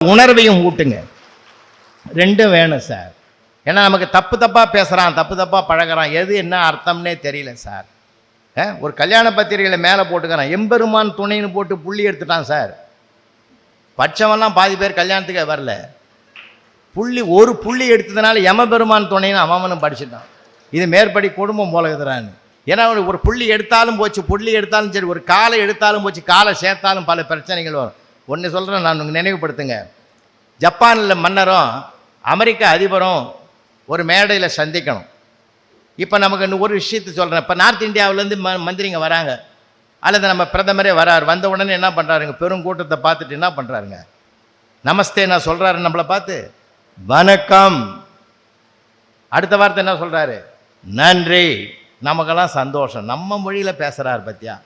உணர்வையும் ஊட்டுங்க. ரெண்டும் வேணும் சார். ஏன்னா நமக்கு தப்பு தப்பாக பேசுகிறான், தப்பு தப்பாக பழகிறான், எது என்ன அர்த்தம்னே தெரியல சார். ஒரு கல்யாண பத்திரிகையில் மேலே போட்டுக்கிறான் எம்பெருமான் துணைன்னு போட்டு புள்ளி எடுத்துட்டான் சார். பட்சமெல்லாம் பாதி பேர் கல்யாணத்துக்கே வரல. ஒரு புள்ளி எடுத்ததுனால யமபெருமான் துணைன்னு அவனும் படிச்சுட்டான். இது மேற்படி குடும்பம் போலகுதுறான்னு. ஏன்னா ஒரு புள்ளி எடுத்தாலும் போச்சு, புள்ளி எடுத்தாலும் சரி, ஒரு காலை எடுத்தாலும் போச்சு, காலை சேர்த்தாலும் பல பிரச்சனைகள் வரும். ஒன்று சொல்கிறேன், நான் உங்களுக்கு நினைவுபடுத்துங்க. ஜப்பானில் மன்னரும் அமெரிக்க அதிபரும் ஒரு மேடையில் சந்திக்கணும். இப்போ நமக்கு இன்னும் ஒரு விஷயத்தை சொல்கிறேன். இப்போ நார்த் இந்தியாவிலேருந்து மந்திரிங்க வராங்க, அல்லது நம்ம பிரதமரே வராரு. வந்த உடனே என்ன பண்ணுறாருங்க, பெருங்கூட்டத்தை பார்த்துட்டு என்ன பண்ணுறாருங்க, நமஸ்தே நான் சொல்கிறாரு நம்மளை பார்த்து, வணக்கம். அடுத்த வார்த்தை என்ன சொல்கிறாரு, நன்றி. நமக்கெல்லாம் சந்தோஷம், நம்ம மொழியில் பேசுகிறார் பத்தியா,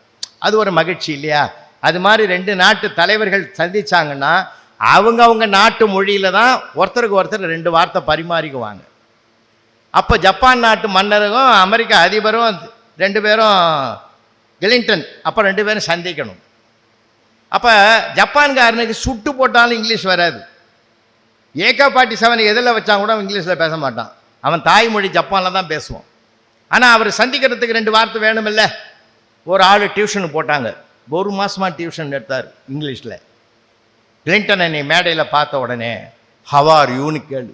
அது ஒரு மகிழ்ச்சி இல்லையா? அது மாதிரி ரெண்டு நாட்டு தலைவர்கள் சந்திச்சாங்கன்னா அவங்க நாட்டு மொழியில தான் ஒருத்தருக்கு ஒருத்தர் ரெண்டு வார்த்தை பரிமாறிக்குவாங்க. அப்போ ஜப்பான் நாட்டு மன்னரும் அமெரிக்க அதிபரும் ரெண்டு பேரும் கிளின்டன் அப்போ ரெண்டு பேரும் சந்திக்கணும். அப்போ ஜப்பான்காரனுக்கு சுட்டு போட்டாலும் இங்கிலீஷ் வராது. AK-47 எதில் வச்சா கூட இங்கிலீஷில் பேச மாட்டான். அவன் தாய்மொழி ஜப்பானில் தான் பேசுவான். ஆனால் அவர் சந்திக்கிறதுக்கு ரெண்டு வார்த்தை வேணும் இல்லை. ஒரு ஆள் டியூஷன் போட்டாங்க, ஒரு மாதமாக டியூஷன் எடுத்தார் இங்கிலீஷில். கிளின்டனை நீ மேடையில் பார்த்த உடனே ஹவ் ஆர் யூன்னு கேளு,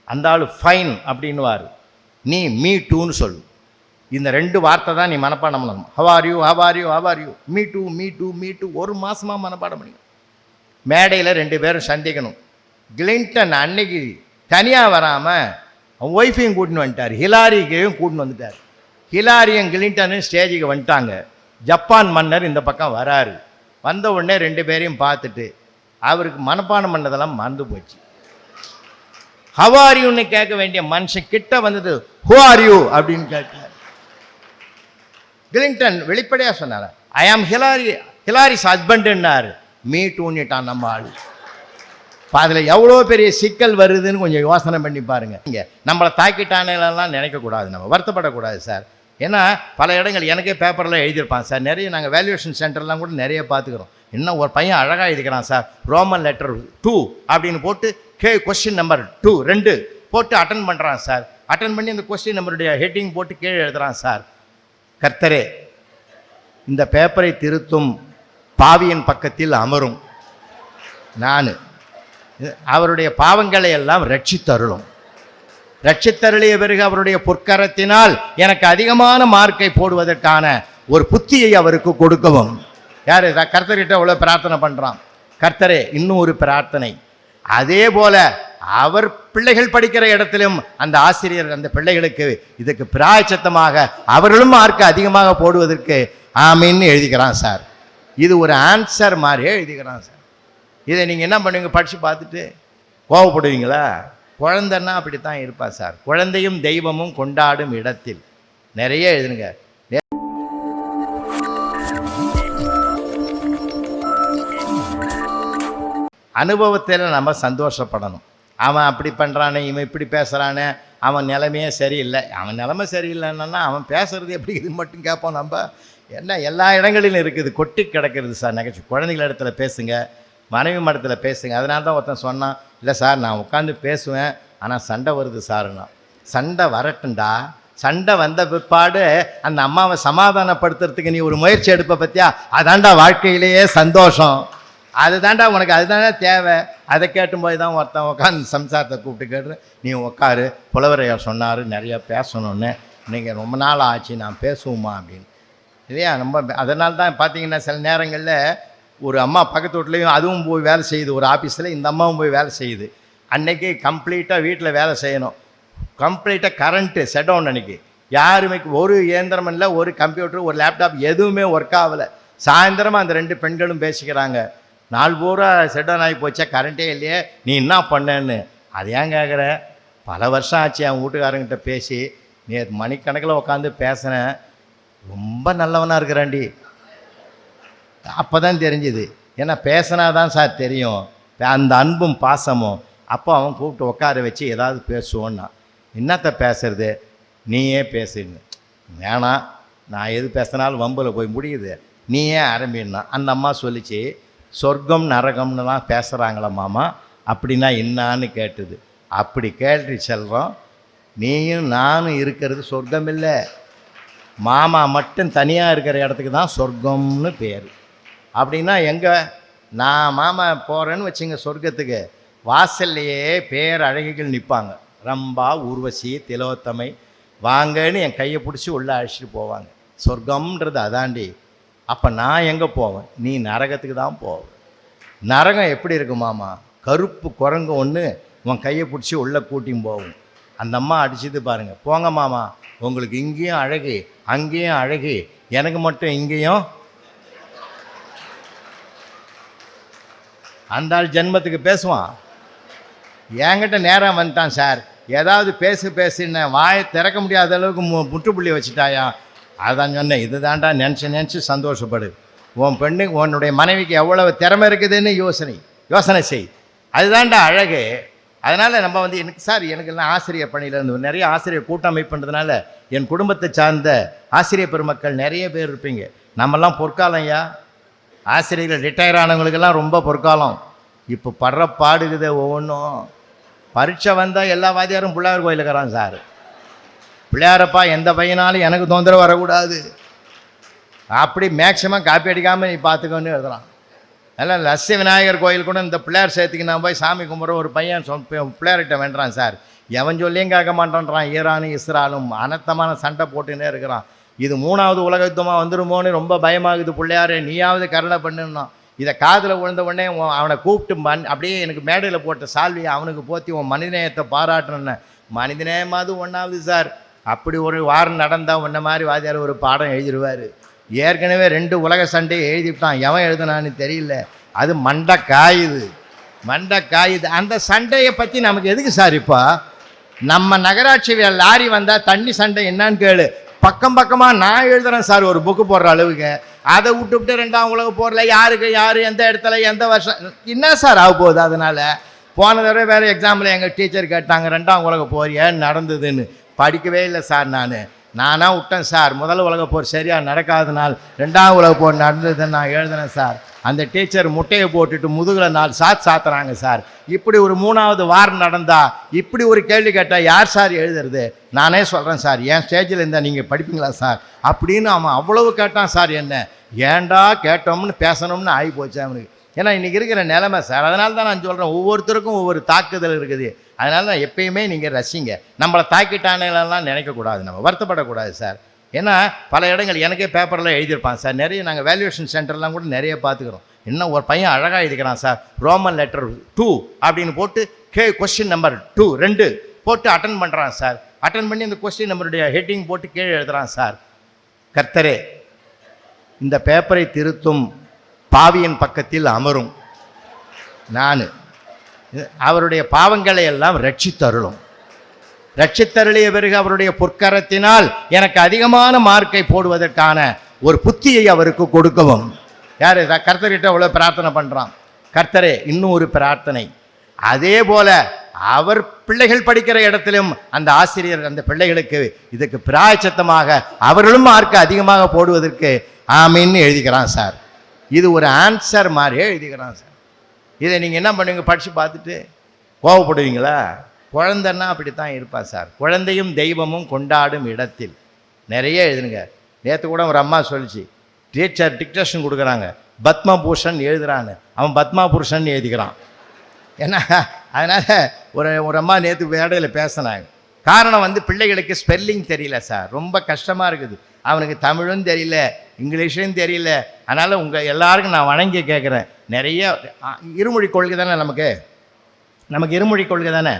அந்த ஆள் ஃபைன் அப்படின்னுவார். நீ மீ டூன்னு சொல்லு. இந்த ரெண்டு வார்த்தை தான் நீ மனப்பாடம் பண்ணணும். How are you, how are you, how are you, me too, me too, me too. ஒரு மாதமாக மனப்பாடம் பண்ணிக்கணும். மேடையில் ரெண்டு பேரும் சந்திக்கணும். கிளின்டன் அன்னைக்கு தனியாக வராமல் அவன் ஒய்ஃபையும் கூட்டின்னு வந்துட்டார், ஹிலாரிக்கையும் கூட்டின்னு வந்துட்டார். ஹிலாரியும் கிளின்டனும் ஸ்டேஜுக்கு வந்துட்டாங்க. ஜப்பான் மன்னர் இந்த பக்கம் வராரு. வந்த உடனே ரெண்டு பேரையும் பார்த்துட்டு அவருக்கு மனப்பாடம் பண்ணதெல்லாம் மறந்து போச்சு. ஹவ் ஆர் யூன்னு கேட்க வேண்டிய மனுஷன் கிட்ட வந்தது ஹூ ஆர் யூ அப்படின்னு கேட்டார். கிளின்டன் வெளிப்படையாக சொன்னார், ஐ ஆம் ஹிலாரிஸ் ஹஸ்பண்டுன்னாரு. மீ டூன்னுட்டான் நம்ம ஆள். அதில் எவ்வளோ பெரிய சிக்கல் வருதுன்னு கொஞ்சம் யோசனை பண்ணி பாருங்கள். இங்கே நம்மளை தாக்கிட்டானெல்லாம் நினைக்கக்கூடாது, நம்ம வருத்தப்படக்கூடாது சார். ஏன்னா பல இடங்கள் எனக்கே பேப்பரில் எழுதியிருப்பான் சார். நிறைய நாங்கள் வேல்யூவேஷன் சென்டர்லாம் கூட நிறைய பார்த்துக்கிறோம். இன்னும் ஒரு பையன் அழகாக எழுதிக்கிறான் சார், ரோமன் லெட்டர் 2 அப்படின்னு போட்டு கொஸ்டின் நம்பர் 2 2 போட்டு அட்டன் பண்ணுறான் சார். அட்டன் பண்ணி அந்த கொஸ்டின் நம்பருடைய ஹெட்டிங் போட்டு கீழே எழுதுகிறான் சார். கர்த்தரே, இந்த பேப்பரை திருத்தும் பாவியின் பக்கத்தில் அமரும் நான், அவருடைய பாவங்களை எல்லாம் ரட்சித்தருளும். ரட்சித்தருளிய பிறகு அவருடைய பொற்கரத்தினால் எனக்கு அதிகமான மார்க்கை போடுவதற்கான ஒரு புத்தியை அவருக்கு கொடுக்கவும். யார் கர்த்தர்கிட்ட அவ்வளோ பிரார்த்தனை பண்ணுறான். கர்த்தரே, இன்னும் ஒரு பிரார்த்தனை. அதே போல அவர் பிள்ளைகள் படிக்கிற இடத்திலும் அந்த ஆசிரியர் அந்த பிள்ளைகளுக்கு இதுக்கு பிராயச்சத்தமாக அவர்களும் மார்க்கை அதிகமாக போடுவதற்கு ஆமீன்னு எழுதிக்கிறான் சார். இது ஒரு ஆன்சர் மாதிரியே எழுதிக்கிறான் சார். இதை நீங்கள் என்ன பண்ணுவீங்க, படித்து பார்த்துட்டு கோவப்படுவீங்களா? குழந்தைன்னா அப்படித்தான் இருப்பா சார். குழந்தையும் தெய்வமும் கொண்டாடும் இடத்தில் நிறைய எழுதுனுங்க. அனுபவத்தில் நம்ம சந்தோஷப்படணும். அவன் அப்படி பண்ணுறானே, இவன் இப்படி பேசுகிறானே, அவன் நிலைமையே சரியில்லை. அவன் நிலைமை சரியில்லைன்னா அவன் பேசுகிறது எப்படி இது மட்டும் கேட்போம் நம்ம. என்ன எல்லா இடங்களிலும் இருக்குது, கொட்டி கிடக்கிறது சார் நகைச்சு. குழந்தைகள் இடத்துல பேசுங்க, மனைவி மடத்தில் பேசுங்க. அதனால தான் ஒருத்தன் சொன்னான், இல்லை சார் நான் உட்காந்து பேசுவேன், ஆனால் சண்டை வருது சாருன்னா. சண்டை வரட்டுண்டா. சண்டை வந்த பிற்பாடு அந்த அம்மாவை சமாதானப்படுத்துறதுக்கு நீ ஒரு முயற்சி எடுப்ப பற்றியா, அதாண்டா வாழ்க்கையிலேயே சந்தோஷம். அதுதாண்டா உனக்கு, அதுதானே தேவை. அதை கேட்டும்போது தான் ஒருத்தன் உட்காந்து சம்சாரத்தை கூப்பிட்டு கேட்டு, நீ உட்காரு, புலவரையார் சொன்னார் நிறையா பேசணுன்னு, நீங்கள் ரொம்ப நாள் ஆச்சு நான் பேசுவோமா அப்படின்னு இல்லையா. நம்ம அதனால தான் பார்த்தீங்கன்னா சில நேரங்களில் ஒரு அம்மா பக்கத்து வீட்லேயும் அதுவும் போய் வேலை செய்யுது, ஒரு ஆஃபீஸில் இந்த அம்மாவும் போய் வேலை செய்யுது. அன்னைக்கு கம்ப்ளீட்டாக வீட்டில் வேலை செய்யணும், கம்ப்ளீட்டாக கரண்ட்டு ஷட் டவுன். அன்றைக்கி யாருமே ஒரு இயந்திரம் இல்லை, ஒரு கம்ப்யூட்டர், ஒரு லேப்டாப் எதுவுமே ஒர்க் ஆகலை. சாயந்தரமாக அந்த ரெண்டு பெண்களும் பேசிக்கிறாங்க, நாள் பூரா ஷட் டவுன் ஆகி போச்சா, கரண்ட்டே இல்லையே, நீ என்ன பண்ணேன்னு. அது ஏன் கேட்குற, பல வருஷம் ஆச்சு அவன் வீட்டுக்காரங்கிட்ட பேசி, நேற்று மணிக்கணக்கில் உட்காந்து பேசினேன், ரொம்ப நல்லவனாக இருக்கிறாண்டி. அப்போ தான் தெரிஞ்சுது. ஏன்னா பேசினா தான் சார் தெரியும் அந்த அன்பும் பாசமும். அப்போ அவன் கூப்பிட்டு உட்கார வச்சு ஏதாவது பேசுவோன்னா, என்னத்தை பேசுறது, நீயே பேசுன்னு. வேணாம், நான் எது பேசினாலும் வம்பில் போய் முடியுது, நீயே ஆரம்பினா. அந்த அம்மா சொல்லிச்சு, சொர்க்கம் நரகம்னுலாம் பேசுகிறாங்களா மாமா, அப்படின்னா என்னான்னு கேட்டுது. அப்படி கேட்டு செல்கிறோம், நீயும் நானும் இருக்கிறது சொர்க்கம் இல்லை, மாமா மட்டும் தனியாக இருக்கிற இடத்துக்கு தான் சொர்க்கம்னு பேர். அப்படின்னா எங்கே நான் மாமா போகிறேன்னு வச்சுங்க சொர்க்கத்துக்கு, வாசல்லையே பேர் அழகிகள் நிற்பாங்க, ரம்பா, ஊர்வசி, திலோத்தமை, வாங்கன்னு என் கையை பிடிச்சி உள்ளே அழைச்சிட்டு போவாங்க. சொர்க்கம்ன்றது அதாண்டி. அப்போ நான் எங்கே போவேன்? நீ நரகத்துக்கு தான் போவேன். நரகம் எப்படி இருக்கு மாமா? கருப்பு குரங்கு ஒன்று உன் கையை பிடிச்சி உள்ளே கூட்டியும் போகும். அந்த அம்மா அடிச்சுது பாருங்கள், போங்க மாமா, உங்களுக்கு இங்கேயும் அழகு அங்கேயும் அழகு, எனக்கு மட்டும் இங்கேயும். அந்த ஆள் ஜென்மத்துக்கு பேசுவான். என்கிட்ட நேரம் வந்துட்டான் சார், ஏதாவது பேசுன்னு வாயை திறக்க முடியாத அளவுக்கு முற்றுப்புள்ளி வச்சுட்டாயா. அதான் சொன்னேன், இது தாண்டா நினச்சி சந்தோஷப்படு. உன் பெண்ணுக்கு உன்னுடைய மனைவிக்கு எவ்வளவு திறமை இருக்குதுன்னு யோசனை செய், அதுதான்டா அழகு. அதனால் நம்ம வந்து எனக்கு சார் எனக்கெல்லாம் ஆசிரியர் பணியில் இருந்து நிறைய ஆசிரியர் கூட்டமைப்புன்றதுனால என் குடும்பத்தை சார்ந்த ஆசிரியர் பெருமக்கள் நிறைய பேர் இருப்பீங்க. நம்மெல்லாம் பொற்காலம் ஐயா, ஆசிரியர்கள் ரிட்டையர் ஆனவங்களுக்கெல்லாம் ரொம்ப பொற்காலம். இப்போ படுற பாடுகுது ஒவ்வொன்றும். பரீட்சை வந்தால் எல்லா வாத்தியாரும் பிள்ளையார் கோயிலுக்கிறான் சார். பிள்ளையாரப்பா எந்த பையனாலும் எனக்கு தொந்தரவு வரக்கூடாது, அப்படி மேக்சிமம் காப்பி அடிக்காமல் நீ பார்த்துக்கோன்னு எழுதுறான். அதனால் லட்சுமி விநாயகர் கோயில் கூட இந்த பிள்ளையார் சேர்த்துக்கு நான் போய் சாமி கும்பிட்ற ஒரு பையன் பிள்ளையார்கிட்ட வேண்டான் சார், எவன் சொல்லியும் கேட்க மாட்டேன்றான். ஈரானும் இஸ்ராலும் அனர்த்தமான சண்டை போட்டுன்னே இருக்கிறான். இது 3வது உலக யுத்தமாக வந்துடுமோன்னு ரொம்ப பயமாகுது. பிள்ளையாரு நீயாவது கருணை பண்ணுன்னா. இதை காதில் விழுந்த உடனே அவனை கூப்பிட்டு அப்படியே எனக்கு மேடையில் போட்ட சால்வியை அவனுக்கு போற்றி உன் மனிதநேயத்தை பாராட்டுறேன்னு. மனிதநேயமாவது ஒன்றாவது சார். அப்படி ஒரு வாரம் நடந்தால் உன்ன மாதிரி வாத்தியார் ஒரு பாடம் எழுதிடுவார். ஏற்கனவே 2 உலக சண்டையை எழுதிவிட்டான், எவன் எழுதுனான்னு தெரியல. அது மண்டை காயுது. அந்த சண்டையை பற்றி நமக்கு எதுக்கு சார்? இப்போ நம்ம நகராட்சி லாரி வந்தால் தண்ணி சண்டை என்னான்னு கேளு, பக்கமாக நான் எழுதுறேன் சார் ஒரு புக்கு போடுற அளவுக்கு. அதை விட்டு 2ஆம் உலக போரில் யாருக்கு யார் எந்த இடத்துல எந்த வருஷம் என்ன சார் ஆக போகுது? அதனால் போன தடவை வேறு எக்ஸாம்பிள் எங்கள் டீச்சர் கேட்டாங்க 2ஆம் உலக போர் ஏன் நடந்ததுன்னு. படிக்கவே இல்லை சார், நானாக விட்டேன் சார். முதல் உலக போர் சரியாக நடக்காதனால் 2ஆம் உலக போர் நடந்ததுன்னு நான் எழுதினேன் சார். அந்த டீச்சர் முட்டையை போட்டுட்டு முதுகில் 4 சாத்துறாங்க சார். இப்படி ஒரு 3வது வாரம் நடந்தால் இப்படி ஒரு கேள்வி கேட்டால் யார் சார் எழுதுறது? நானே சொல்கிறேன் சார், என் ஸ்டேஜில் இருந்தால் நீங்கள் படிப்பீங்களா சார் அப்படின்னு அவன் அவ்வளவு கேட்டான் சார். என்ன ஏண்டா கேட்டோம்னு பேசணும்னு ஆகி போச்சு அவனுக்கு. ஏன்னா இன்றைக்கி இருக்கிற நிலைமை சார். அதனால தான் நான் சொல்கிறேன், ஒவ்வொருத்தருக்கும் ஒவ்வொரு தாக்குதல் இருக்குது. அதனால தான் எப்பயுமே நீங்கள் ரசிங்க. நம்மளை தாக்கிட்டானெல்லாம் நினைக்கக்கூடாது, நம்ம வருத்தப்படக்கூடாது சார். ஏன்னா பல இடங்கள் எனக்கே பேப்பரில் எழுதியிருப்பான் சார். நிறைய நாங்கள் வேல்யூவேஷன் சென்டர்லாம் கூட நிறைய பார்த்துக்கிறோம். இன்னும் ஒரு பையன் அழகாக எழுதிக்கிறான் சார், ரோமன் லெட்டர் 2 அப்படின்னு போட்டு கொஸ்டின் நம்பர் 2 போட்டு அட்டன் பண்ணுறான் சார். அட்டன் பண்ணி அந்த கொஸ்டின் நம்பருடைய ஹெட்டிங் போட்டு கீழே எழுதுகிறான் சார். கர்த்தரே, இந்த பேப்பரை திருத்தும் பாவியின் பக்கத்தில் அமரும் நான், அவருடைய பாவங்களை எல்லாம் ரட்சித்தருளும். ரட்சித்தருளிய பிறகு அவருடைய பொற்கரத்தினால் எனக்கு அதிகமான மார்க்கை போடுவதற்கான ஒரு புத்தியை அவருக்கு கொடுக்கவும். யார் கர்த்தர்கிட்ட அவ்வளோ பிரார்த்தனை பண்ணுறான். கர்த்தரே, இன்னும் ஒரு பிரார்த்தனை, அதே போல அவர் பிள்ளைகள் படிக்கிற இடத்திலும் அந்த ஆசிரியர் அந்த பிள்ளைகளுக்கு இதுக்கு பிராயச்சத்தமாக அவர்களும் மார்க்கு அதிகமாக போடுவதற்கு ஆமீன்னு எழுதிக்கிறான் சார். இது ஒரு ஆன்சர் மாதிரியே எழுதிக்கிறான் சார். இதை நீங்கள் என்ன பண்ணுவீங்க? படித்து பார்த்துட்டு கோவப்படுவீங்களா? குழந்தைன்னா அப்படித்தான் இருப்பான் சார். குழந்தையும் தெய்வமும் கொண்டாடும் இடத்தில் நிறைய எழுதுனுங்க. நேற்று கூட ஒரு அம்மா சொல்லிச்சு, டீச்சர் டிக்டேஷன் கொடுக்குறாங்க, பத்மபூஷன் எழுதுறான்னு, அவன் பத்மபுருஷன் எழுதிக்கிறான். ஏன்னா அதனால் ஒரு அம்மா நேற்று மேடையில் பேசினாங்க. காரணம் வந்து பிள்ளைகளுக்கு ஸ்பெல்லிங் தெரியல சார், ரொம்ப கஷ்டமாக இருக்குது. அவனுக்கு தமிழும் தெரியல, இங்கிலீஷும் தெரியல. அதனால் உங்கள் எல்லாருக்கும் நான் வணங்கி கேட்குறேன், நிறைய இருமொழி கொள்கை தானே நமக்கு இருமொழி கொள்கை தானே,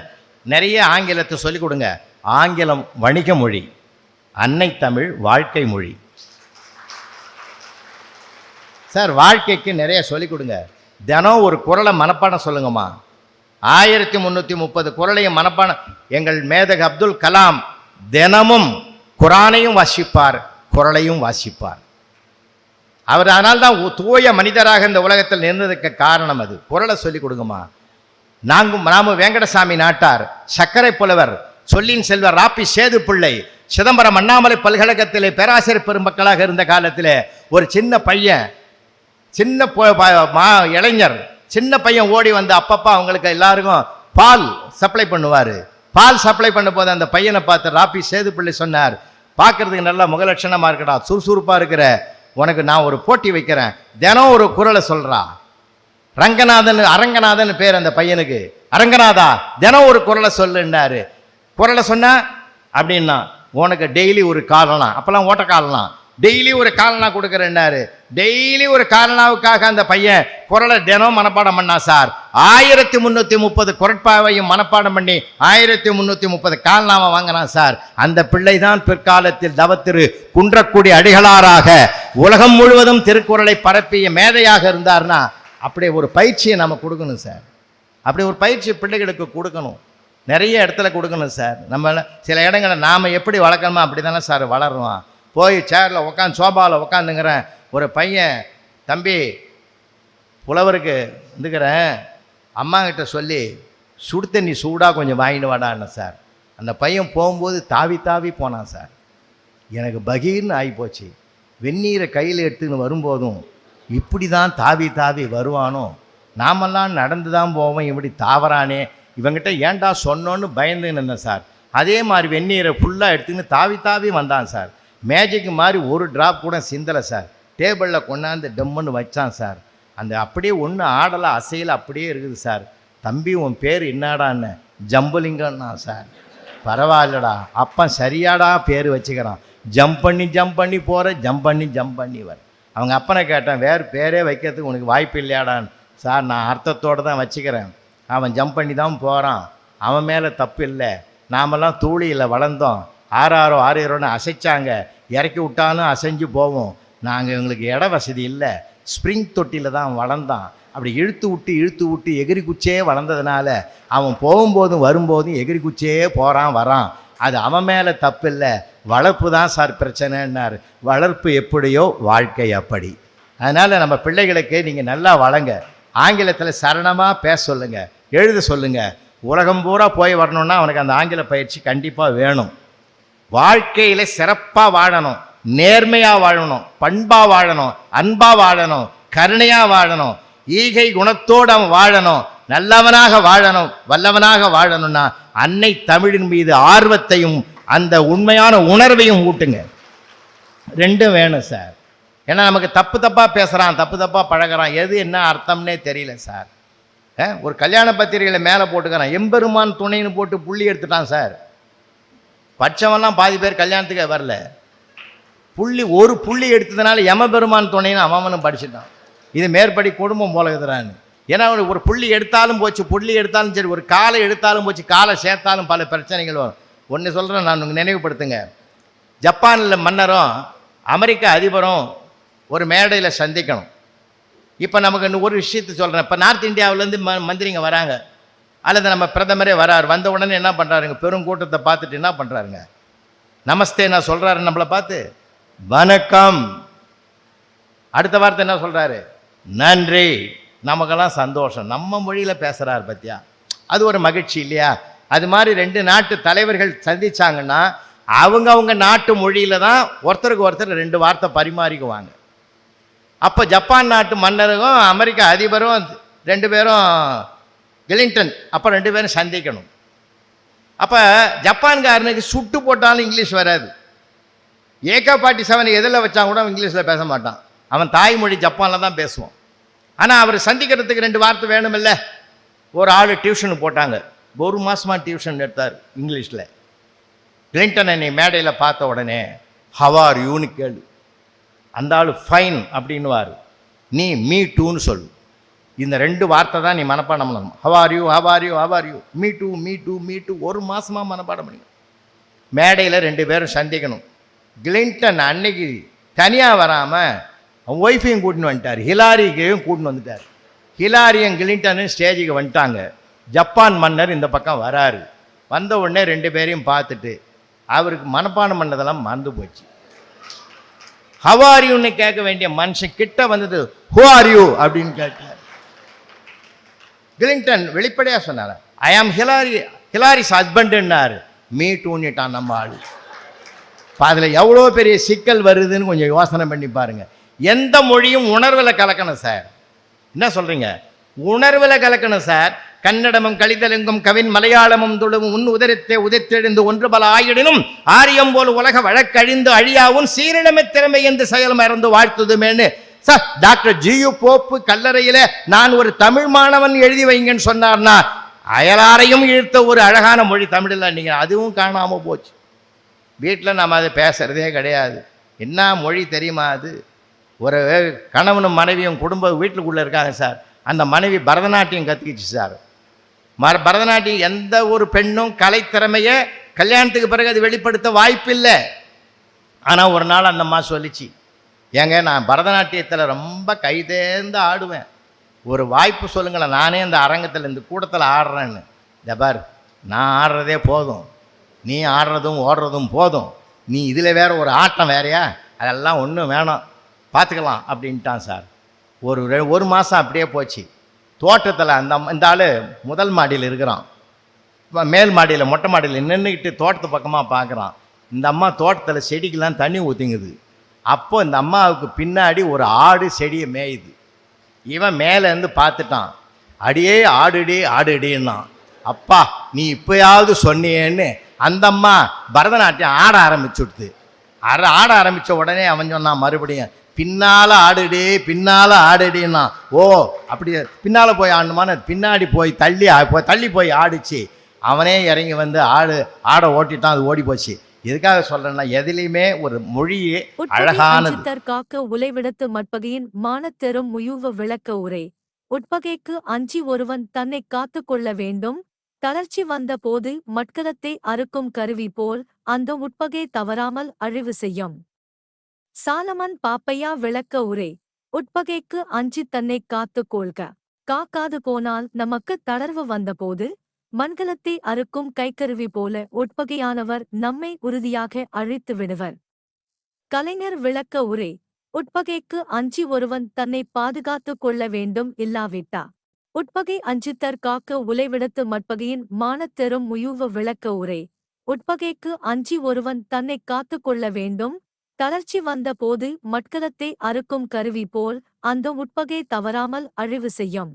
நிறைய ஆங்கிலத்தை சொல்லிக் கொடுங்க. ஆங்கிலம் வணிக மொழி, அன்னை தமிழ் வாழ்க்கை மொழி சார். வாழ்க்கைக்கு நிறைய சொல்லிக் கொடுங்க. தினம் ஒரு குறளை மனப்பாடம் சொல்லுங்கம்மா. 1330 குறளையும் மனப்பாடம். எங்கள் மேதக அப்துல் கலாம் தினமும் குரானையும் வாசிப்பார், குறளையும் வாசிப்பார். அவர் அதனால் தான் தூய மனிதராக இந்த உலகத்தில் நின்றதுக்கு காரணம் அது. குறளை சொல்லிக் கொடுங்கம்மா. நாம வேங்கடசாமி நாட்டார், சக்கரை புலவர், சொல்லின் செல்வர் ராப்பி சேது பிள்ளை, சிதம்பரம் அண்ணாமலை பல்கழகத்திலே பேராசிரியர் பெருமக்களாக இருந்த காலத்தில் ஒரு சின்ன பையன் சின்ன இளைஞர் சின்ன பையன் ஓடி வந்து அப்பப்பா அவங்களுக்கு எல்லாருக்கும் பால் சப்ளை பண்ணுவார். பால் சப்ளை பண்ண போது அந்த பையனை பார்த்து ராபி சேதுப்பிள்ளை சொன்னார், பார்க்கறதுக்கு நல்லா முகலட்சணமாக இருக்கடா, சுறுசுறுப்பாக இருக்கிற, உனக்கு நான் ஒரு போட்டி வைக்கிறேன், தினம் ஒரு குறளை சொல்கிறா. அரங்கநாதன் பேர் அந்த பையனுக்கு. அரங்கநாதா தினம் ஒரு குறளை சொல்லுன்னாரு. குறளை சொன்ன அப்படின்னா உனக்கு டெய்லி ஒரு காலனா, அப்போல்லாம் ஓட்ட காலனா, டெய்லி ஒரு காலனா கொடுக்குறேன்னாரு. டெய்லி ஒரு காலனாவுக்காக அந்த பையன் குறளை தினம் மனப்பாடம் பண்ணா சார். 1330 குரட்பாவையும் மனப்பாடம் பண்ணி 1330 காலனாவை வாங்கினான் சார். அந்த பிள்ளை தான் பிற்காலத்தில் தவத்திரு குன்றக்குடி அடிகளாராக உலகம் முழுவதும் திருக்குறளை பரப்பிய மேதையாக இருந்தார்னா, அப்படி ஒரு பயிற்சியை நம்ம கொடுக்கணும் சார். அப்படி ஒரு பயிற்சி பிள்ளைகளுக்கு கொடுக்கணும், நிறைய இடத்துல கொடுக்கணும் சார். நம்ம சில இடங்களை நாம் எப்படி வளர்க்கணுமோ அப்படி தானே சார் வளருவோம். போய் சேரில் உட்காந்து சோபாவில் உட்காந்துங்கிறேன், ஒரு பையன் தம்பி புலவருக்கு வந்துக்கிறேன், அம்மாக்கிட்ட சொல்லி சுடு தண்ணி சூடாக கொஞ்சம் வாங்கிட்டு வாடான்னு சார். அந்த பையன் போகும்போது தாவி தாவி போனான் சார். எனக்கு பகீர்னு ஆகிப்போச்சு. வெந்நீரை கையில் எடுத்துன்னு வரும்போதும் இப்படி தான் தாவி தாவி வருவானோ, நாமெல்லாம் நடந்து தான் போவோம், இப்படி தாவறானே, இவங்கிட்ட ஏன்டா சொன்னோன்னு பயந்துன்னு இருந்தேன் சார். அதே மாதிரி வெந்நீரை ஃபுல்லாக எடுத்துக்கின்னு தாவி தாவி வந்தான் சார். மேஜிக்கு மாதிரி ஒரு ட்ராப் கூட சிந்தலை சார். டேபிளில் கொண்டாந்து டம்முன்னு வச்சான் சார். அந்த அப்படியே ஒன்று ஆடலை அசையில் அப்படியே இருக்குது சார். தம்பி உன் பேர் என்னடான்னு, ஜம்புலிங்கன்னா சார். பரவாயில்லடா, அப்போ சரியாடா பேர் வச்சுக்கிறான். ஜம்ப் பண்ணி போகிற, ஜம்ப் பண்ணி வர. அவங்க அப்பனை கேட்டேன், வேறு பேரே வைக்கிறதுக்கு உனக்கு வாய்ப்பு இல்லையாடான்னு. சார் நான் அர்த்தத்தோடு தான் வச்சுக்கிறேன், அவன் ஜம்ப் பண்ணி தான் போகிறான், அவன் மேலே தப்பு இல்லை, நாமெல்லாம் தூளியில் வளர்ந்தோம், ஆறாரோன்னு அசைச்சாங்க, இறக்கி விட்டாலும் அசைஞ்சு போவோம். நாங்கள் எங்களுக்கு இட வசதி இல்லை, ஸ்ப்ரிங் தொட்டியில் தான் வளர்ந்தான். அப்படி இழுத்து விட்டு எகிரி குச்சியே வளர்ந்ததுனால அவன் போகும்போதும் வரும்போதும் எகிரி குச்சியே போகிறான் வரான். அது அவன் மேலே தப்பு இல்லை, வளர்ப்பு தான் சார் பிரச்சனைன்னார். வளர்ப்பு எப்படியோ வாழ்க்கை அப்படி. அதனால் நம்ம பிள்ளைகளுக்கு நீங்கள் நல்லா வளங்க. ஆங்கிலத்தில் சரணமாக பேச சொல்லுங்கள், எழுத சொல்லுங்கள். உலகம் பூரா போய் வரணுன்னா அவனுக்கு அந்த ஆங்கில பயிற்சி கண்டிப்பாக வேணும். வாழ்க்கையில் சிறப்பாக வாழணும், நேர்மையாக வாழணும், பண்பாக வாழணும், அன்பாக வாழணும், கருணையாக வாழணும், ஈகை குணத்தோடு அவன் வாழணும், நல்லவனாக வாழணும், வல்லவனாக வாழணும்னா அன்னை தமிழின் மீது ஆர்வத்தையும் அந்த உண்மையான உணர்வையும் ஊட்டுங்க. ரெண்டும் வேணும் சார். ஏன்னா நமக்கு தப்பாக பேசுகிறான், தப்பாக பழகிறான், எது என்ன அர்த்தம்னே தெரியல சார். ஒரு கல்யாண பத்திரிகையில் மேலே போட்டுக்கிறான், எம்பெருமான் துணைன்னு போட்டு புள்ளி எடுத்துட்டான் சார். பட்சமெல்லாம் பாதி பேர் கல்யாணத்துக்கே வரல. ஒரு புள்ளி எடுத்ததுனால எமபெருமான் துணைன்னு அவனும் படிச்சுட்டான். இது மேற்படி குடும்பம் போலகுதுறான்னு. ஏன்னா ஒரு புள்ளி எடுத்தாலும் போச்சு, புள்ளி எடுத்தாலும் சரி, ஒரு காலை எடுத்தாலும் போச்சு, காலை சேர்த்தாலும் பல பிரச்சனைகள் வரும். ஒன்று சொல்கிறேன், நான் உங்களுக்கு நினைவுபடுத்துங்க. ஜப்பானில் மன்னரும் அமெரிக்க அதிபரும் ஒரு மேடையில் சந்திக்கணும். இப்போ நமக்கு இன்னும் ஒரு விஷயத்தை சொல்கிறேன். இப்போ நார்த் இந்தியாவிலேருந்து மந்திரிங்க வராங்க, அல்லது நம்ம பிரதமரே வராரு. வந்த உடனே என்ன பண்ணுறாருங்க, பெருங்கூட்டத்தை பார்த்துட்டு என்ன பண்ணுறாருங்க, நமஸ்தே நான் சொல்கிறாரு நம்மளை பார்த்து, வணக்கம். அடுத்த வார்த்தை என்ன சொல்கிறாரு, நன்றி. நமக்கெல்லாம் சந்தோஷம், நம்ம மொழியில் பேசுகிறார் பத்தியா, அது ஒரு மகிழ்ச்சி இல்லையா? அது மாதிரி ரெண்டு நாட்டு தலைவர்கள் சந்திச்சாங்கன்னா அவங்க நாட்டு மொழியில் தான் ஒருத்தருக்கு ஒருத்தர் ரெண்டு வார்த்தை பரிமாறிக்குவாங்க. அப்போ ஜப்பான் நாட்டு மன்னரும் அமெரிக்க அதிபரும் ரெண்டு பேரும் கிளின்டன், அப்போ ரெண்டு பேரும் சந்திக்கணும். அப்போ ஜப்பான்காரனுக்கு சுட்டு போட்டாலும் இங்கிலீஷ் வராது. AK-47 எதில் வச்சா கூட இங்கிலீஷில் பேச மாட்டான், அவன் தாய்மொழி ஜப்பானில் தான் பேசுவான். ஆனால் அவர் சந்திக்கிறதுக்கு ரெண்டு வார்த்தை வேணுமில்ல. ஒரு ஆள் டியூஷனு போட்டாங்க, ஒரு மாதமாக டியூஷன் எடுத்தார் இங்கிலீஷில். கிளின்டன் என்னை மேடையில் பார்த்த உடனே ஹவ் ஆர் யூன்னு கேளு, அந்த ஆள் ஃபைன் அப்படின்னுவார், நீ மீ டூன்னு சொல்லு. இந்த ரெண்டு வார்த்தை தான் நீ மனப்பாடம் பண்ணணும். How are you, how are you, how are you, me too, me too, me too. ஒரு மாதமாக மனப்பாடம் பண்ணி மேடையில் ரெண்டு பேரும் சந்திக்கணும். கிளின்டன் அன்னைக்கு தனியாக வராமல் அவன் ஒய்ஃபையும் கூட்டின்னு வந்துட்டார், ஹிலாரிக்கையும் கூட்டின்னு வந்துட்டார். ஹிலாரியும் கிளின்டனும் ஸ்டேஜுக்கு வந்துட்டாங்க. ஜப்பான் மன்னர் இந்த பக்கம் வராரு. வந்த உடனே ரெண்டு பேரையும் பார்த்துட்டு அவருக்கு மனப்பாடம் பண்ணதெல்லாம் மறந்து போச்சு. ஹவ் ஆர் யூன்னு கேட்க வேண்டிய மனுஷன் கிட்ட வந்தது ஹூ ஆர் யூ அப்படின்னு கேட்டார். கிளின்டன் வெளிப்படையாக சொன்னார், ஐ ஆம் ஹிலாரிஸ் ஹஸ்பண்டுன்னாரு. மீ டூன்னுட்டான் நம்ம ஆள். அதில் எவ்வளோ பெரிய சிக்கல் வருதுன்னு கொஞ்சம் யோசனை பண்ணி பாருங்கள். எந்த மொழியும் உணர்வில் கலக்கணும் சார். என்ன சொல்றீங்க? உணர்வில் கலக்கணும் சார். கன்னடமும் கலிதலெங்கும் கவின் மலையாளமும் துளுவும் உன் உதரத்தை உதைத்தெழுந்து ஒன்று பல ஆயிடினும் ஆரியம் போல் உலக வழக்கழிந்து அழியாவும் சீரிடமே திறமை என்று செயல் மறந்து வாழ்த்துதுமேன்னு சார் டாக்டர் ஜியு போப்பு கல்லறையில நான் ஒரு தமிழ் மாணவன் எழுதி வைங்கன்னு சொன்னார்னா அயலாரையும் இழுத்த ஒரு அழகான மொழி தமிழில். நீங்கள் அதுவும் காணாமல் போச்சு. வீட்டில் நம்ம அதை பேசுகிறதே கிடையாது. என்ன மொழி தெரியுமா அது? ஒரு கணவனும் மனைவியும் குடும்ப வீட்டுக்குள்ளே இருக்காங்க சார். அந்த மனைவி பரதநாட்டியம் கற்றுக்கிச்சு சார். பரதநாட்டியம் எந்த ஒரு பெண்ணும் கலைத்திறமையை கல்யாணத்துக்கு பிறகு அது வெளிப்படுத்த வாய்ப்பில்லை. ஆனால் ஒரு நாள் அந்த அம்மா சொல்லிச்சு, ஏங்க நான் பரதநாட்டியத்தில் ரொம்ப கைதேர்ந்து ஆடுவேன், ஒரு வாய்ப்பு சொல்லுங்களேன், நானே இந்த அரங்கத்தில் இந்த கூட்டத்தில் ஆடுறேன்னு. ஜபார், நான் ஆடுறதே போதும், நீ ஆடுறதும் ஓடுறதும் போதும், நீ இதில் வேறு ஒரு ஆட்டம் வேறையா, அதெல்லாம் ஒன்றும் வேணாம், பார்த்துக்கலாம் அப்படின்ட்டான் சார். ஒரு மாதம் அப்படியே போச்சு. தோட்டத்தில் இந்த ஆள் முதல் மாடியில் இருக்கிறான், மேல் மாடியில் மொட்டை மாடியில் நின்றுக்கிட்டு தோட்டத்து பக்கமாக பார்க்குறான். இந்த அம்மா தோட்டத்தில் செடிக்கெல்லாம் தண்ணி ஊற்றிங்குது. அப்போ இந்த அம்மாவுக்கு பின்னாடி ஒரு ஆடு செடியை மேயுது. இவன் மேலேருந்து பார்த்துட்டான். அடியே ஆடுடி ஆடுடின்னா, அப்பா நீ இப்போயாவது சொன்னியேன்னு அந்த அம்மா பரதநாட்டியம் ஆட ஆரம்பிச்சுடுது. ஆட ஆரம்பித்த உடனே அவன் சொன்னான் மறுபடியும், பின்னால் ஆடுடி பின்னால் ஆடுடின்னா. ஓ அப்படி பின்னால் போய் ஆடணுமான்னு பின்னாடி போய் தள்ளி போய் ஆடிச்சு. அவனே இறங்கி வந்து ஆடை ஓட்டிட்டான். அது ஓடி போச்சு. எதுக்காக சொல்றேன்னா, எதிலையுமே ஒரு மொழியே அழகானது. தற்காக்க உலைவிடத்து மட்பகையின் மானத்தெரும் முயுவ விளக்க உரை. உட்பகைக்கு அஞ்சி ஒருவன் தன்னை காத்து கொள்ள வேண்டும். தளர்ச்சி வந்த போது மட்கலத்தை அறுக்கும் கருவி போல் அந்த உட்பகை தவறாமல் அழிவு செய்யும். சாலமன் பாப்பையா விளக்க உரை. உட்பகைக்கு அஞ்சி தன்னை காத்து கொள்க. காக்காது போனால் நமக்கு தளர்வு வந்தபோது மண்கலத்தை அறுக்கும் கைக்கருவி போல உட்பகையானவர் நம்மை உறுதியாக அழித்து விடுவர். கலைஞர் விளக்க உரை. உட்பகைக்கு அஞ்சி ஒருவன் தன்னை பாதுகாத்துக் கொள்ள வேண்டும், இல்லாவிட்டா உட்பகை அஞ்சித்தற் காக்க உலைவிடத்து மட்பகையின் மானத்தெரும் முயுவ விளக்க உரை. உட்பகைக்கு அஞ்சி ஒருவன் தன்னை காத்து கொள்ள வேண்டும். தளர்ச்சி வந்த போது மட்கலத்தை அறுக்கும் கருவி போல் அந்த உட்பகை தவறாமல் அழிவு செய்யும்.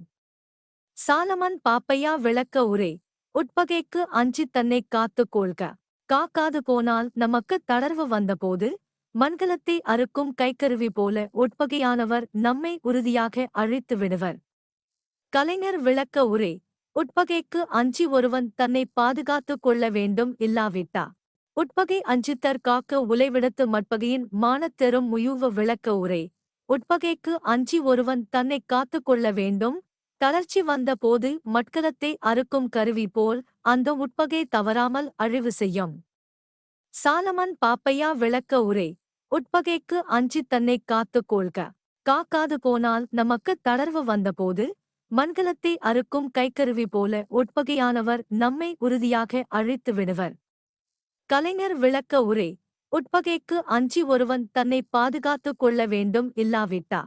சாலமன் பாப்பையா விளக்க உரை. உட்பகைக்கு அஞ்சி தன்னை காத்து கொள்க. காக்காது போனால் நமக்கு தளர்வு வந்தபோது மண்கலத்தை அறுக்கும் கைக்கருவி போல உட்பகையானவர் நம்மை உறுதியாக அழித்து விடுவர். கலைஞர் விளக்க உரை. உட்பகைக்கு அஞ்சி ஒருவன் தன்னை பாதுகாத்துக் கொள்ள வேண்டும், இல்லாவிட்டா உட்பகை அஞ்சித்தற் காக்க உலைவிடத்து மட்பகையின் மானத்தெரும் முயுவ விளக்க உரை. உட்பகைக்கு அஞ்சி ஒருவன் தன்னை காத்துக் கொள்ள வேண்டும். தளர்ச்சி வந்த போது மட்கலத்தை அறுக்கும் கருவி போல் அந்த உட்பகை தவறாமல் அழிவு செய்யும். சாலமன் பாப்பையா விளக்க உரை. உட்பகைக்கு அஞ்சி தன்னை காத்து கொள்க. காக்காது போனால் நமக்கு தளர்வு வந்தபோது மண்கலத்தை அறுக்கும் கைக்கருவி போல உட்பகையானவர் நம்மை உறுதியாக அழித்து விடுவர். கலைஞர் விளக்க உரை. உட்பகைக்கு அஞ்சி ஒருவன் தன்னை பாதுகாத்துக் கொள்ள வேண்டும், இல்லாவிட்டா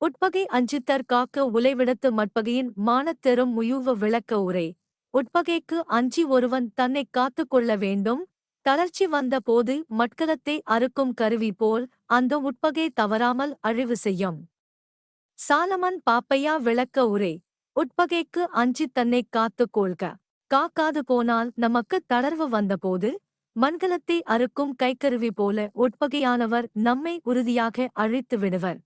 உட்பகை அஞ்சித்தற் காக்க உலைவிடத்து மட்பகையின் மானத்தெரும் முயுவ விளக்க உரை. உட்பகைக்கு அஞ்சி ஒருவன் தன்னை காத்துக் கொள்ள வேண்டும். தளர்ச்சி வந்த போது மட்கலத்தை அறுக்கும் கருவி போல் அந்த உட்பகை தவறாமல் அழிவு செய்யும். சாலமன் பாப்பையா விளக்க உரை. உட்பகைக்கு அஞ்சி தன்னை காத்து கொள்க. காக்காது போனால் நமக்கு தளர்வு வந்தபோது மண்கலத்தை அறுக்கும் கைக்கருவி போல உட்பகையானவர் நம்மை உறுதியாக அழித்து விடுவர்.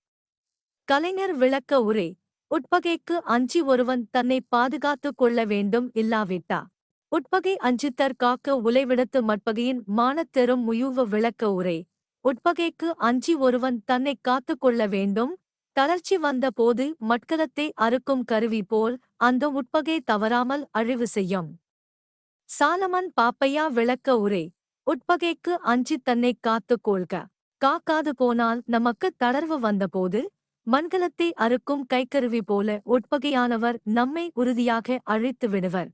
கலைஞர் விளக்க உரை. உட்பகைக்கு அஞ்சி ஒருவன் தன்னை பாதுகாத்துக் கொள்ள வேண்டும், இல்லாவிட்டா உட்பகை அஞ்சித்தற் காக்க உலைவிடத்து மட்பகையின் மானத்தெரும் முயுவ விளக்க உரை. உட்பகைக்கு அஞ்சி ஒருவன் தன்னை காத்துக் கொள்ள வேண்டும். தளர்ச்சி வந்த போது மட்கலத்தை அறுக்கும் கருவி போல் அந்த உட்பகை தவறாமல் அழிவு செய்யும். சாலமன் பாப்பையா விளக்க உரை. உட்பகைக்கு அஞ்சி தன்னை காத்து கொள்க. காக்காது போனால் நமக்கு தளர்வு வந்தபோது மண்கலத்தை அறுக்கும் கைக்கருவி போல உட்பகையானவர் நம்மை உறுதியாக அழித்து விடுவர்.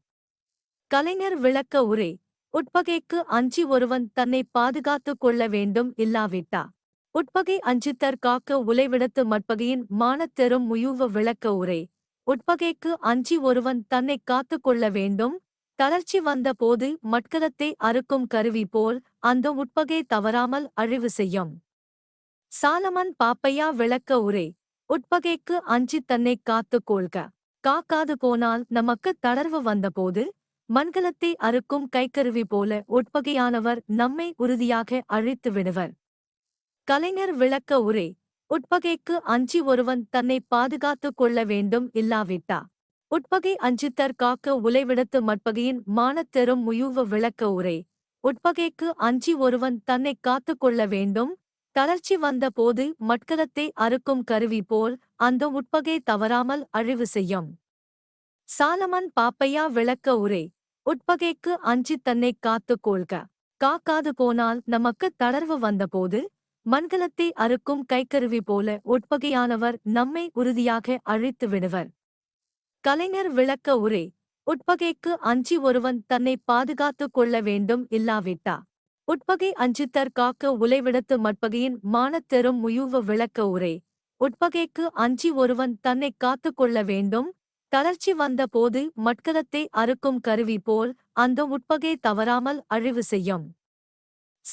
கலைஞர் விளக்க உரை. உட்பகைக்கு அஞ்சி ஒருவன் தன்னை பாதுகாத்துக் கொள்ள வேண்டும், இல்லாவிட்டா உட்பகை அஞ்சித்தற் காக்க உலைவிடத்து மட்பகையின் மானத்தெரும் முயுவ விளக்க உரை. உட்பகைக்கு அஞ்சி ஒருவன் தன்னை காத்துக் கொள்ள வேண்டும். தளர்ச்சி வந்த போது மட்கலத்தை அறுக்கும் கருவி போல் அந்த உட்பகை தவறாமல் அழிவு செய்யும். சாலமன் பாப்பையா விளக்க உரை. உட்பகைக்கு அஞ்சித் தன்னைக் காத்துக் கொள்க. காக்காது போனால் நமக்கு தளர்வு வந்தபோது மண்கலத்தை அறுக்கும் கைக்கருவி போல உட்பகையானவர் நம்மை உறுதியாக அழித்து விடுவர். கலைஞர் விளக்க உரை. உட்பகைக்கு அஞ்சி ஒருவன் தன்னை பாதுகாத்துக் கொள்ள வேண்டும் இல்லாவிட்டா. உட்பகை அஞ்சித்தற் காக்க உலைவிடத்து மட்பகையின் மானத்தெரும் முயூவ விளக்க உரை. உட்பகைக்கு அஞ்சி ஒருவன் தன்னைக் காத்துக் கொள்ள வேண்டும். தளர்ச்சி வந்த போது மட்கலத்தை அறுக்கும் கருவி போல் அந்த உட்பகை தவறாமல் அழிவு செய்யும். சாலமன் பாப்பையா விளக்க உரை. உட்பகைக்கு அஞ்சித் தன்னைக் காத்துக் கொள்க. காக்காது போனால் நமக்கு தளர்வு வந்தபோது மண்கலத்தை அறுக்கும் கைக்கருவி போல உட்பகையானவர் நம்மை உறுதியாக அழித்து விடுவர். கலைஞர் விளக்க உரை. உட்பகைக்கு அஞ்சி ஒருவன் தன்னை பாதுகாத்துக் கொள்ள வேண்டும் இல்லாவிட்டா. உட்பகை அஞ்சித்தற் காக்க உலைவிடத்து மட்பகையின் மானத்தெரும் முயூவ விளக்க உரை. உட்பகைக்கு அஞ்சி ஒருவன் தன்னைக் காத்துக் கொள்ள வேண்டும். தளர்ச்சி வந்த போது மட்கலத்தை அறுக்கும் கருவி போல் அந்த உட்பகை தவறாமல் அழிவு செய்யும்.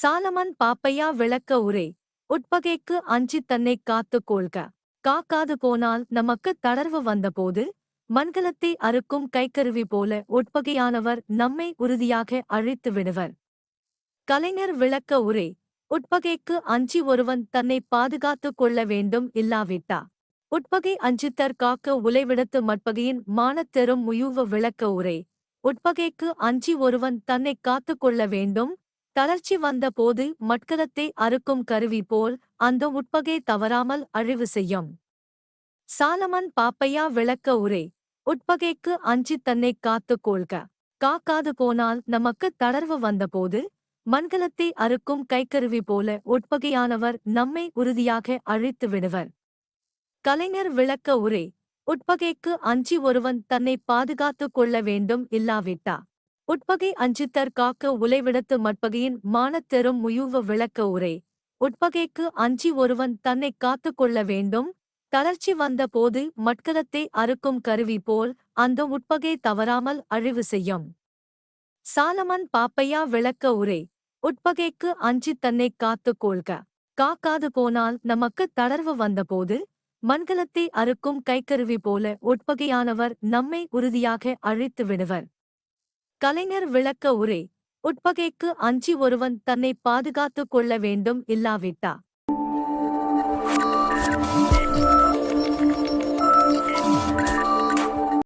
சாலமன் பாப்பையா விளக்க உரை. உட்பகைக்கு அஞ்சித் தன்னைக் காத்துக் கொள்க. காக்காது போனால் நமக்கு தளர்வு வந்தபோது மண்கலத்தை அறுக்கும் கைக்கருவி போல உட்பகையானவர் நம்மை உறுதியாக அழித்து விடுவர். கலைஞர் விளக்க உரை. உட்பகைக்கு அஞ்சி ஒருவன் தன்னை பாதுகாத்துக் கொள்ள வேண்டும் இல்லாவிட்டா. உட்பகை அஞ்சித்தற் காக்க உலைவிடத்து மட்பகையின் மானத்தெரும் முயூவ விளக்க உரை. உட்பகைக்கு அஞ்சி ஒருவன் தன்னைக் காத்துக் கொள்ள வேண்டும். தளர்ச்சி வந்த போது மட்கலத்தை அறுக்கும் கருவி போல் அந்த உட்பகை தவறாமல் அழிவு செய்யும். சாலமன் பாப்பையா விளக்க உரை. உட்பகைக்கு அஞ்சித் தன்னைக் காத்துக் கொள்க. காக்காது போனால் நமக்கு தளர்வு வந்தபோது மண்கலத்தை அறுக்கும் கைக்கருவி போல உட்பகையானவர் நம்மை உறுதியாக அழித்து விடுவர். கலைஞர் விளக்க உரை. உட்பகைக்கு அஞ்சி ஒருவன் தன்னை பாதுகாத்துக் கொள்ள வேண்டும் இல்லாவிட்டா. உட்பகை அஞ்சித்தற் காக்க உலைவிடத்து மட்பகையின் மானத்தெரும் முயூவ விளக்க உரை. உட்பகைக்கு அஞ்சி ஒருவன் தன்னைக் காத்துக் கொள்ள வேண்டும். தளர்ச்சி வந்த போது மட்கலத்தை அறுக்கும் கருவி போல் அந்த உட்பகை தவறாமல் அழிவு செய்யும். சாலமன் பாப்பையா விளக்க உரை. உட்பகைக்கு அஞ்சித் தன்னைக் காத்துக் கொள்க. காக்காது போனால் நமக்கு தளர்வு வந்தபோது மண்கலத்தை அறுக்கும் கைக்கருவி போல உட்பகையானவர் நம்மை உறுதியாக அழித்து விடுவர். கலைஞர் விளக்க உரை. உட்பகைக்கு அஞ்சி ஒருவன் தன்னை பாதுகாத்துக் கொள்ள வேண்டும் இல்லாவிட்டா.